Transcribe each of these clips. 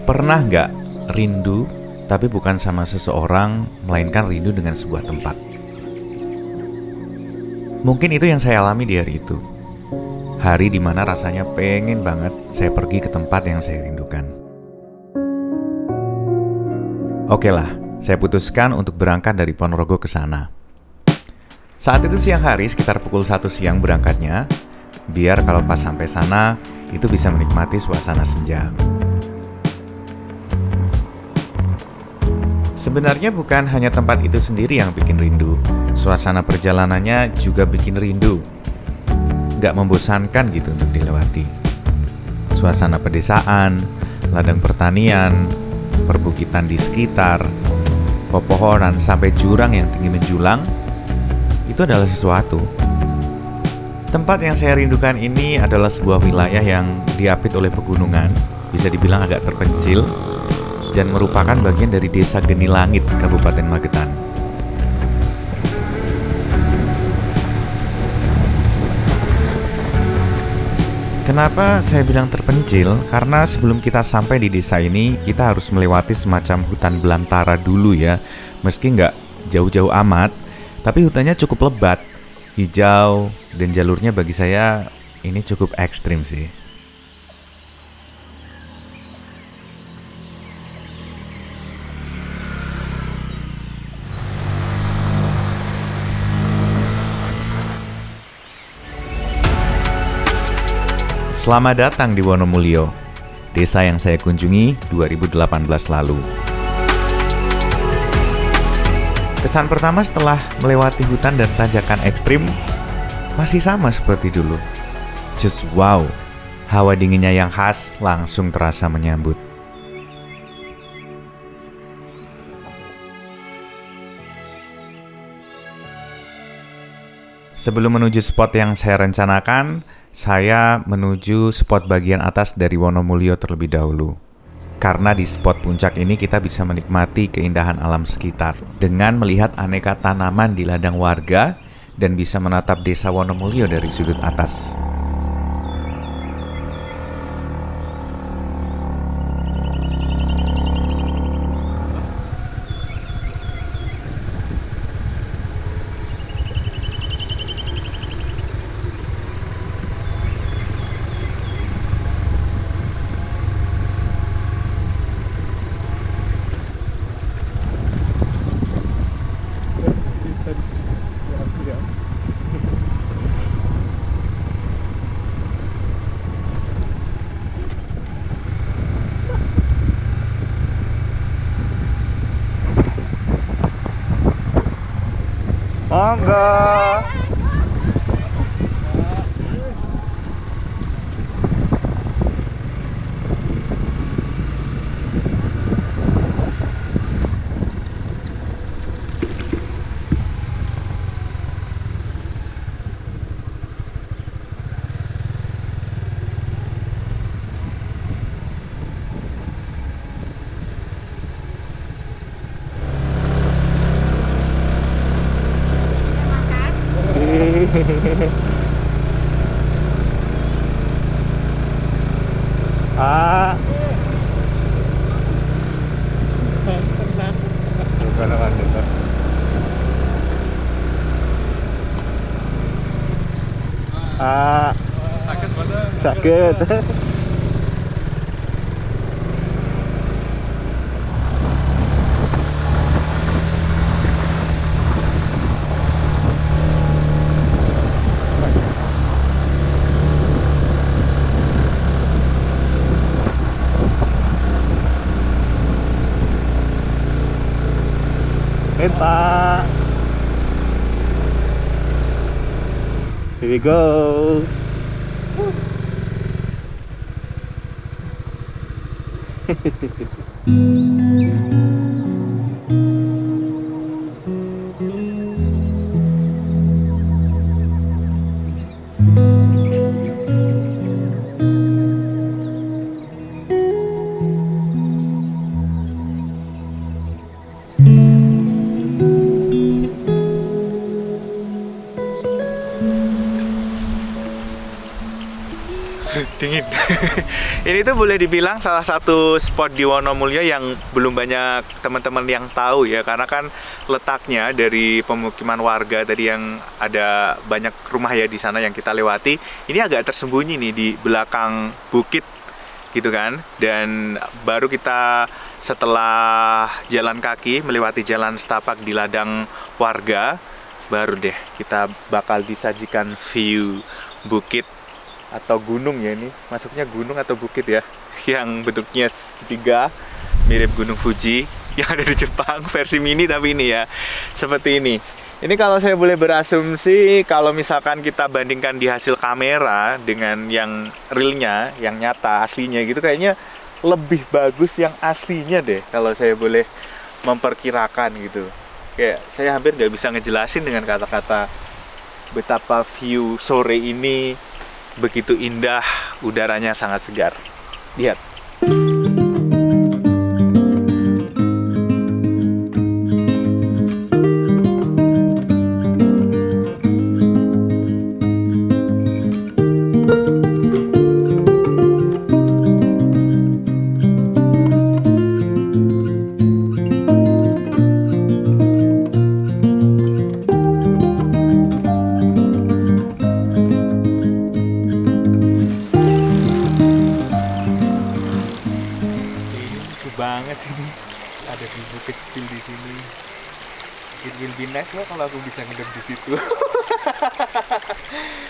Pernah nggak rindu, tapi bukan sama seseorang, melainkan rindu dengan sebuah tempat? Mungkin itu yang saya alami di hari itu. Hari dimana rasanya pengen banget saya pergi ke tempat yang saya rindukan. Oke lah, saya putuskan untuk berangkat dari Ponorogo ke sana. Saat itu siang hari, sekitar pukul 1 siang berangkatnya, biar kalau pas sampai sana, itu bisa menikmati suasana senja. Sebenarnya bukan hanya tempat itu sendiri yang bikin rindu, suasana perjalanannya juga bikin rindu. Gak membosankan gitu untuk dilewati. Suasana pedesaan, ladang pertanian, perbukitan di sekitar, pepohonan sampai jurang yang tinggi menjulang, itu adalah sesuatu. Tempat yang saya rindukan ini adalah sebuah wilayah yang diapit oleh pegunungan, bisa dibilang agak terpencil, dan merupakan bagian dari Desa Geni Langit, Kabupaten Magetan. Kenapa saya bilang terpencil? Karena sebelum kita sampai di desa ini, kita harus melewati semacam hutan belantara dulu ya. Meski nggak jauh-jauh amat, tapi hutannya cukup lebat, hijau, dan jalurnya bagi saya ini cukup ekstrim sih. Selamat datang di Wonomulyo, desa yang saya kunjungi 2018 lalu. Kesan pertama setelah melewati hutan dan tanjakan ekstrim masih sama seperti dulu. Just wow, hawa dinginnya yang khas langsung terasa menyambut. Sebelum menuju spot yang saya rencanakan, saya menuju spot bagian atas dari Wonomulyo terlebih dahulu. Karena di spot puncak ini kita bisa menikmati keindahan alam sekitar dengan melihat aneka tanaman di ladang warga dan bisa menatap desa Wonomulyo dari sudut atas. Monggo. Ah. Bukan naman dito. Ah. Sakit. Kita. Here we go. Dingin. Ini tuh boleh dibilang salah satu spot di Wonomulyo yang belum banyak teman-teman yang tahu ya, karena kan letaknya dari pemukiman warga tadi yang ada banyak rumah ya di sana yang kita lewati. Ini agak tersembunyi nih di belakang bukit gitu kan. Dan baru kita setelah jalan kaki melewati jalan setapak di ladang warga, baru deh kita bakal disajikan view bukit atau gunung ya, ini masuknya gunung atau bukit ya, yang bentuknya segitiga mirip Gunung Fuji yang ada di Jepang versi mini, tapi ini ya seperti ini. Ini kalau saya boleh berasumsi, kalau misalkan kita bandingkan di hasil kamera dengan yang realnya, yang nyata aslinya gitu, kayaknya lebih bagus yang aslinya deh kalau saya boleh memperkirakan gitu. Kayak saya hampir nggak bisa ngejelasin dengan kata-kata betapa view sore ini begitu indah, udaranya sangat segar. Lihat. Banget ini ada bubuk kecil di sini. It will be nice lah kalau aku bisa ngedep di situ.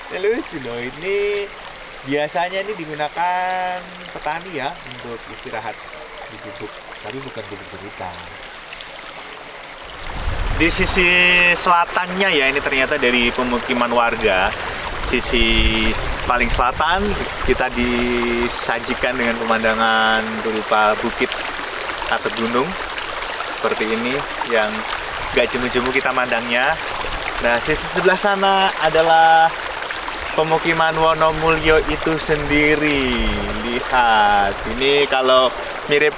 Ya, lucu loh, ini biasanya ini digunakan petani ya untuk istirahat di bubuk, tapi bukan bubuk berita. Di sisi selatannya ya, ini ternyata dari pemukiman warga, sisi paling selatan kita disajikan dengan pemandangan berupa bukit atau gunung seperti ini yang gak jemu-jemu kita mandangnya. Nah, sisi sebelah sana adalah pemukiman Wonomulyo itu sendiri. Lihat, ini kalau mirip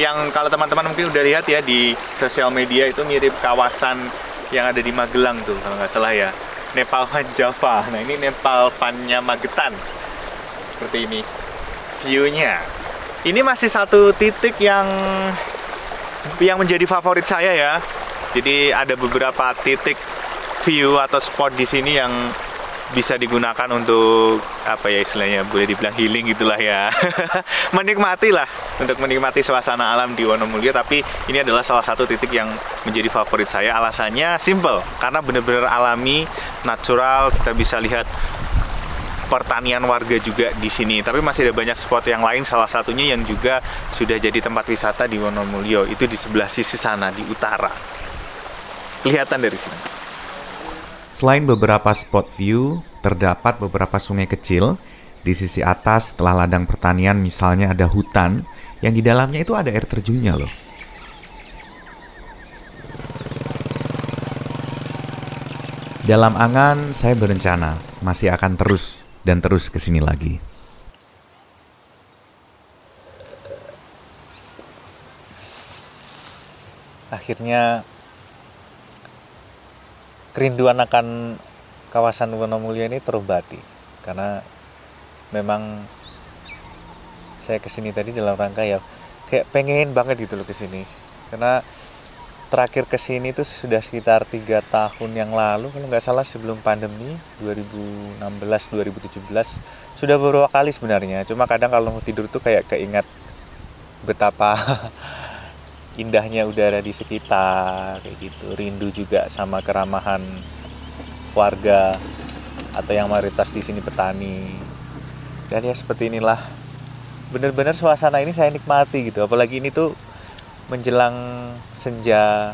yang kalau teman-teman mungkin udah lihat ya di sosial media, itu mirip kawasan yang ada di Magelang tuh kalau nggak salah ya, Nepal Van Java. Nah, ini Nepal Van-nya Magetan. Seperti ini view-nya. Ini masih satu titik yang menjadi favorit saya ya. Jadi ada beberapa titik view atau spot di sini yang bisa digunakan untuk apa ya istilahnya, boleh dibilang healing gitulah ya. Menikmati lah, untuk menikmati suasana alam di Wonomulyo. Tapi ini adalah salah satu titik yang menjadi favorit saya. Alasannya simple, karena benar-benar alami, natural. Kita bisa lihat pertanian warga juga di sini. Tapi masih ada banyak spot yang lain, salah satunya yang juga sudah jadi tempat wisata di Wonomulyo, itu di sebelah sisi sana, di utara. Kelihatan dari sini. Selain beberapa spot view, terdapat beberapa sungai kecil. Di sisi atas setelah ladang pertanian misalnya ada hutan, yang di dalamnya itu ada air terjunnya loh. Dalam angan, saya berencana masih akan terus ke sini lagi. Akhirnya kerinduan akan kawasan Wonomulyo ini terobati, karena memang saya kesini tadi dalam rangka ya kayak pengen banget gitu loh kesini, karena terakhir kesini itu sudah sekitar 3 tahun yang lalu kalau nggak salah, sebelum pandemi 2016-2017. Sudah beberapa kali sebenarnya, cuma kadang kalau mau tidur tuh kayak keingat betapa indahnya udara di sekitar kayak gitu. Rindu juga sama keramahan warga atau yang mayoritas di sini petani. Dan ya seperti inilah, benar-benar suasana ini saya nikmati gitu. Apalagi ini tuh menjelang senja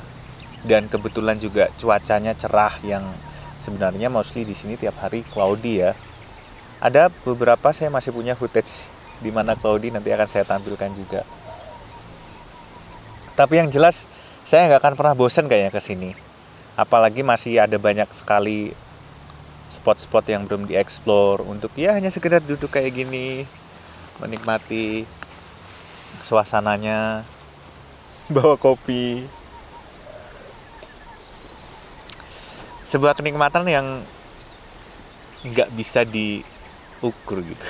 dan kebetulan juga cuacanya cerah, yang sebenarnya mostly di sini tiap hari cloudy ya. Ada beberapa saya masih punya footage di mana cloudy, nanti akan saya tampilkan juga. Tapi yang jelas saya nggak akan pernah bosan kayaknya ke sini. Apalagi masih ada banyak sekali spot-spot yang belum dieksplor untuk ya hanya sekedar duduk kayak gini, menikmati suasananya, bawa kopi. Sebuah kenikmatan yang nggak bisa diukur gitu.